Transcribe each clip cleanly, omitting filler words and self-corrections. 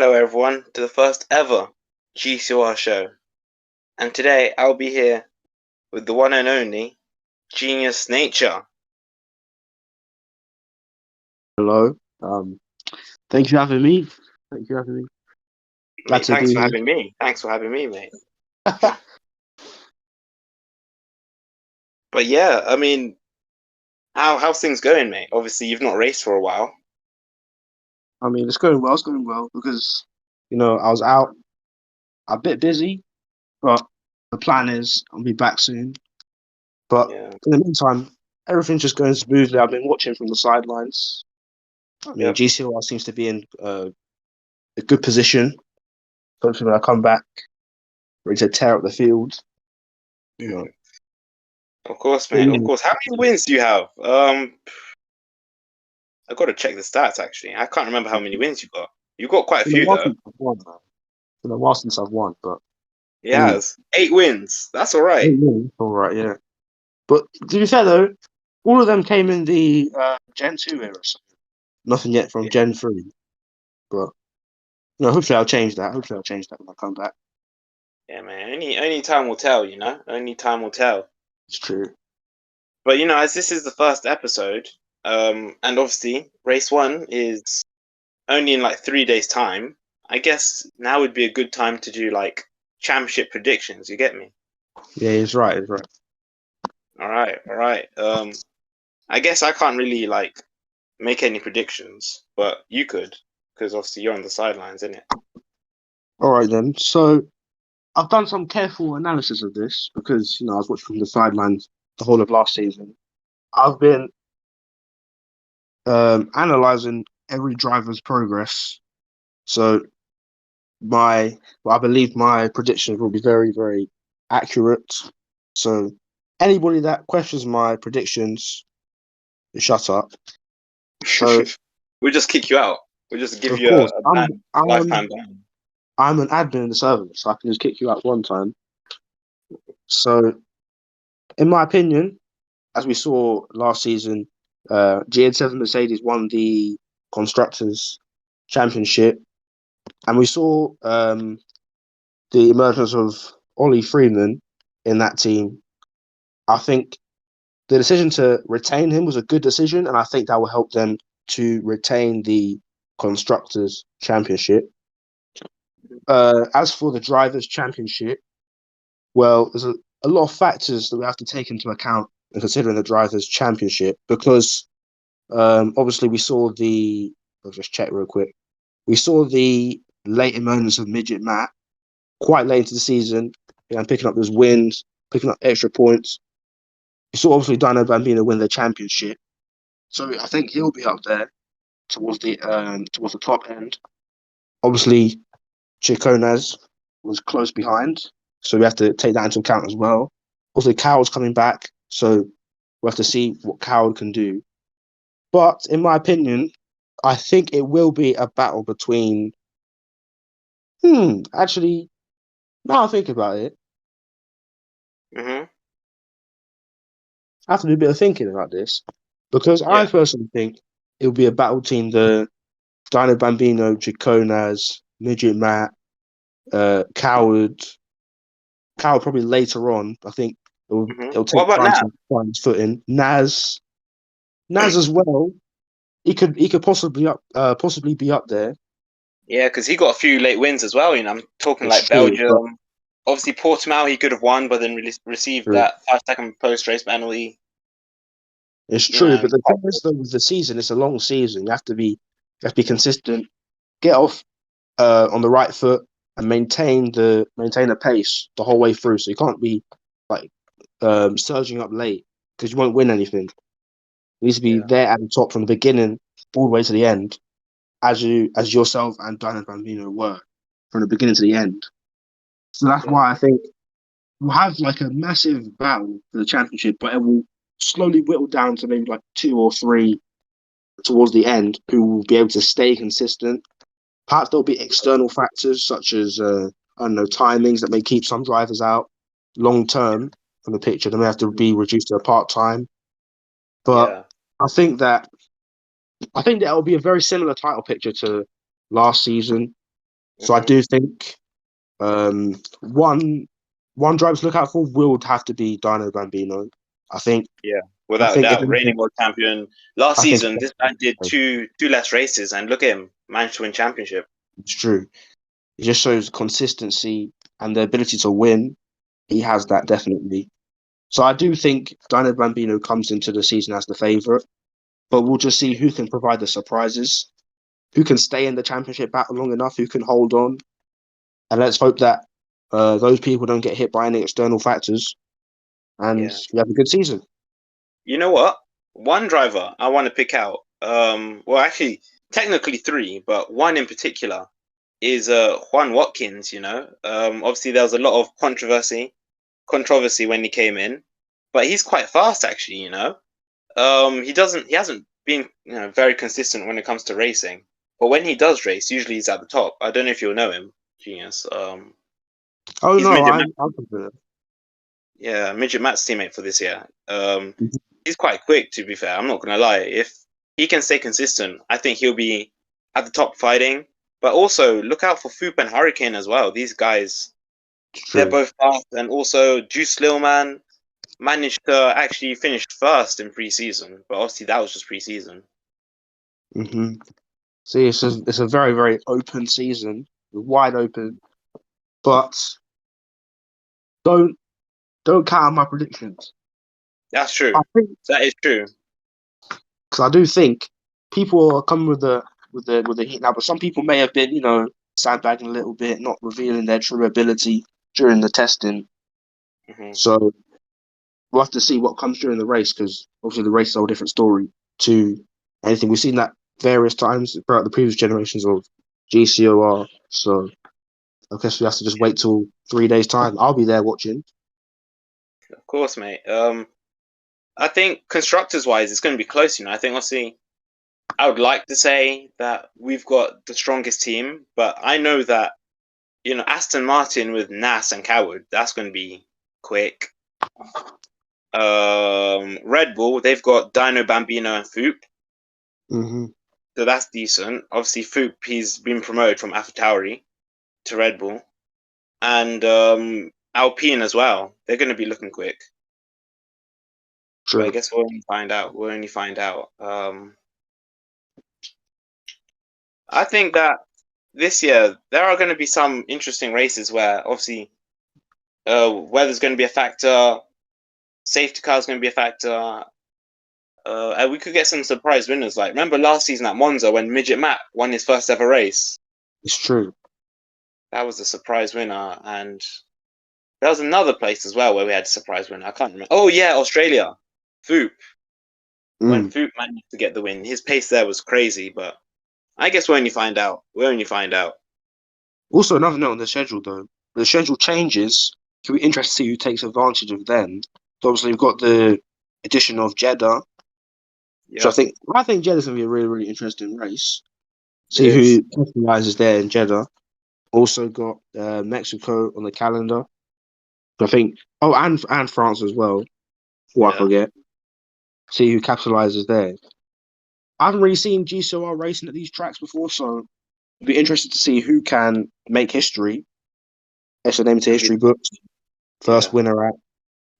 Hello, everyone, to the first ever GCOR Show. And today I'll be here with the one and only Genius Nature. Hello. Thank you for having me. Glad Mate, to thanks be for here. having me. Thanks for having me, mate. But yeah, I mean, how's things going, mate? Obviously, you've not raced for a while. I mean, it's going well. It's going well because, I was out a bit busy, but the plan is I'll be back soon. But Yeah. in the meantime, everything's just going smoothly. I've been watching from the sidelines. I mean, Yep. GCOR seems to be in a good position. Hopefully, when I come back, ready to tear up the field. You know, Of course, mate. Of yeah, course. How many wins do you have? I got to check the stats actually. I can't remember how many wins you got. You got quite a it's been a few while though. since I've won, man. It's been a while since I've won, but I mean, Yes, 8 wins. That's all right. all right, yeah. But to be fair though, all of them came in the Gen 2 era, so nothing yet from Yeah, Gen 3. But hopefully I'll change that. Hopefully I'll change that when I come back. yeah, man. Only time will tell. Only time will tell. It's true. But as this is the first episode, and obviously race one is only in like 3 days' time, I guess now would be a good time to do like championship predictions. You get me? Yeah, he's right. He's right. All right, all right. I guess I can't really like make any predictions, but you could, because obviously you're on the sidelines, isn't it? All right then. So I've done some careful analysis of this because I was watching from the sidelines the whole of last season. I've been analyzing every driver's progress. So I believe my predictions will be very, very accurate. So anybody that questions my predictions, shut up. So We'll just kick you out. We'll just give of you course, a I'm ban, I'm lifetime ban. I'm an admin in the server, so I can just kick you out one time. So in my opinion, as we saw last season, GN7 Mercedes won the constructors championship, and we saw the emergence of Ollie Freeman in that team. I think the decision to retain him was a good decision, and I think that will help them to retain the constructors championship. As for the drivers championship, well, there's a lot of factors that we have to take into account in considering the drivers championship because obviously we saw I'll just check real quick. We saw the late emergence of Midget Matt quite late into the season, and picking up those wins, picking up extra points. You saw obviously Dyno Bambino win the championship, so I think he'll be up there towards the top end. Obviously, Chikonaz was close behind, so we have to take that into account as well. Also, Coward's coming back, so we have to see what Coward can do. But in my opinion, I think it will be a battle between. Actually, now I think about it, Hmm. I have to do a bit of thinking about this because I Yeah. personally think it will be a battle between the Dino Bambino, Chikonaz, Midget Matt, Coward. Coward probably later on. I think it'll What take about time now? to find his footing. Naz as well. He could possibly be up there. Yeah, because he got a few late wins as well. I'm talking It's like true, but Belgium. Obviously, Portimao he could have won, but then received true. that 5 second post race penalty. It's true. But the thing is, though, with the season, it's a long season. You have to be consistent, get off on the right foot, and maintain the pace the whole way through. So you can't be like surging up late because you won't win anything. You need to be Yeah. there at the top from the beginning all the way to the end, as yourself and Dino Bambino were from the beginning to the end. So that's Yeah. why I think we'll have like a massive battle for the championship, but it will slowly whittle down to maybe like two or three towards the end who will be able to stay consistent. Perhaps there'll be external factors such as I don't know, timings that may keep some drivers out long term from the picture. They may have to be reduced to a part time. But Yeah. I think that will be a very similar title picture to last season. So I do think one driver to look out for will have to be Dyno Bambino. I think Yeah, I without a think if doubt, anything, reigning world champion last I think season. This man did two less races, and look at him, managed to win championship. it's true. It just shows consistency and the ability to win. He has that definitely. So I do think Dyno Bambino comes into the season as the favourite, but we'll just see who can provide the surprises, who can stay in the championship battle long enough, who can hold on, and let's hope that those people don't get hit by any external factors, and Yeah. we have a good season. You know what? One driver I want to pick out. Well, actually, technically three, but one in particular is Juan Watkins. Obviously there was a lot of controversy when he came in, but he's quite fast actually. He hasn't been very consistent when it comes to racing, but when he does race, usually he's at the top. I don't know if you'll know him, Genius. Oh He's no, midget I'm confident. Yeah, midget Matt's teammate for this year. He's quite quick, to be fair. I'm not gonna lie. If he can stay consistent, I think he'll be at the top fighting. But also look out for Foop and Hurricane as well. These guys, It's they're true. both fast, and also Juice Lilman managed to actually finish first in preseason, but obviously that was just preseason. hmm See, it's a very very open season, wide open, but don't don't count on my predictions. That's I true. think That is true. because I do think people are coming with the heat now, but some people may have been sandbagging a little bit, not revealing their true ability during the testing. Hmm. So we'll have to see what comes during the race because obviously the race is a whole different story to anything we've seen that various times throughout the previous generations of GCOR. So I guess we have to just wait till 3 days time. I'll be there watching. Of course, mate. I think constructors wise, it's going to be close. I think obviously I would like to say that we've got the strongest team, but I know that Aston Martin with Nas and Coward, that's going to be quick. Red Bull, they've got Dino Bambino and Foop, hmm so that's decent. Obviously, Foop, he's been promoted from AlphaTauri to Red Bull, and Alpine as well. They're going to be looking quick, but I True. guess we'll only find out. We'll only find out. I think that this year there are going to be some interesting races where obviously weather's going to be a factor, safety car is going to be a factor, and we could get some surprise winners. Like remember last season at Monza when Midget Matt won his first ever race? It's true. That was a surprise winner, and there was another place as well where we had a surprise winner. I can't remember. Oh yeah, Australia, Foop. When Mm. Foop managed to get the win, his pace there was crazy. But I guess we'll only find out. We'll only find out. Also, another note on the schedule, though. The schedule changes. It'll be interesting to see who takes advantage of them. So obviously, we've got the addition of Jeddah, which I Yep, think I think Jeddah's gonna be a really really interesting race. it See is. who capitalizes there in Jeddah. Also got Mexico on the calendar. I think. Oh, and France as well. Before I Yeah. forget. See who capitalizes there. I haven't really seen GCOR racing at these tracks before, so it'd be interested to see who can make history. It's a name to And be history books. First yeah. winner at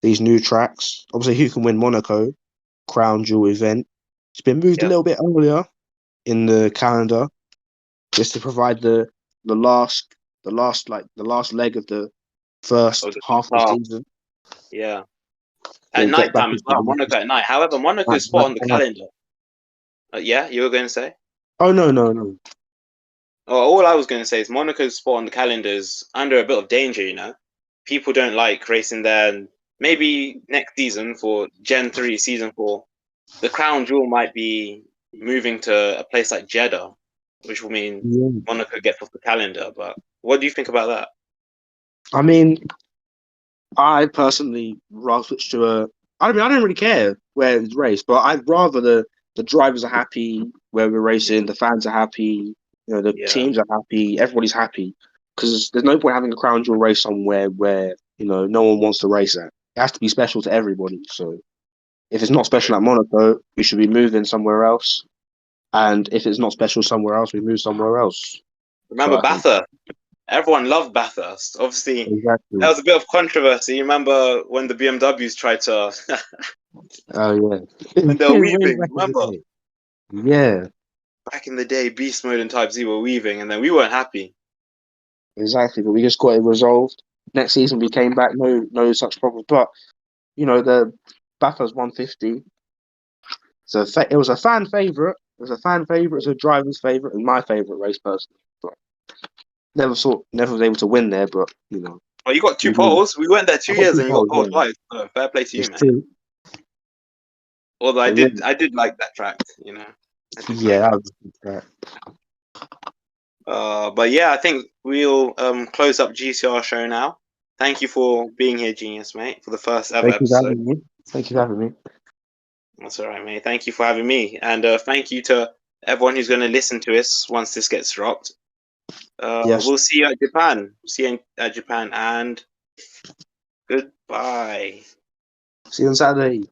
these new tracks. Obviously, who can win Monaco, crown jewel event. It's been moved a Yep. little bit earlier in the calendar just to provide the last leg of the Oh, first the half of the half. season. Yeah. At So get night back time as into well. the Monaco at night. However, Monaco is spot on the calendar. Yeah, you were going to say? Oh no. Well, all I was going to say is Monaco's spot on the calendar is under a bit of danger. People don't like racing there. And maybe next season for Gen 3, Season 4, the crown jewel might be moving to a place like Jeddah, which will mean Yeah. Monaco gets off the calendar. But what do you think about that? I mean, I personally rather switch to a. I mean, I don't really care where it's raced, but I'd rather the drivers are happy where we're racing, the fans are happy, the Yeah, teams are happy, everybody's happy. Because there's no point having a crown jewel race somewhere where no one wants to race at. It has to be special to everybody. So if it's not special true. at Monaco, we should be moving somewhere else. And if it's not special somewhere else, we move somewhere else. So Remember I think, Bathurst? everyone loved Bathurst. Obviously, there Exactly. was a bit of controversy. You remember when the BMWs tried to, Oh when they were yeah. Way weaving? back in the Remember day. Yeah, back in the day, Beast Mode and Type Z were weaving, and then we weren't happy. exactly. But we just got it resolved. Next season we came back, no such problem. But the Bathurst 150. So it was a fan favorite. It was a fan favorite. It was a driver's favorite, and my favorite race personally. But never was able to win there. But Well, you got two we did. poles. We went there I two got years, two and you got poles. poles Yeah, twice. So fair play to you, it's mate. true. Although But yeah, I did like that track. I did like yeah, that. that was right. But yeah, I think we'll close up GCR show now. Thank you for being here, Genius, mate, for the first ever Thank you for episode. having me. Thank you for having me. That's all right, mate. Thank you for having me, and thank you to everyone who's going to listen to us once this gets dropped. Yes. We'll see you at Japan. See you at Japan, and goodbye. See you on Saturday.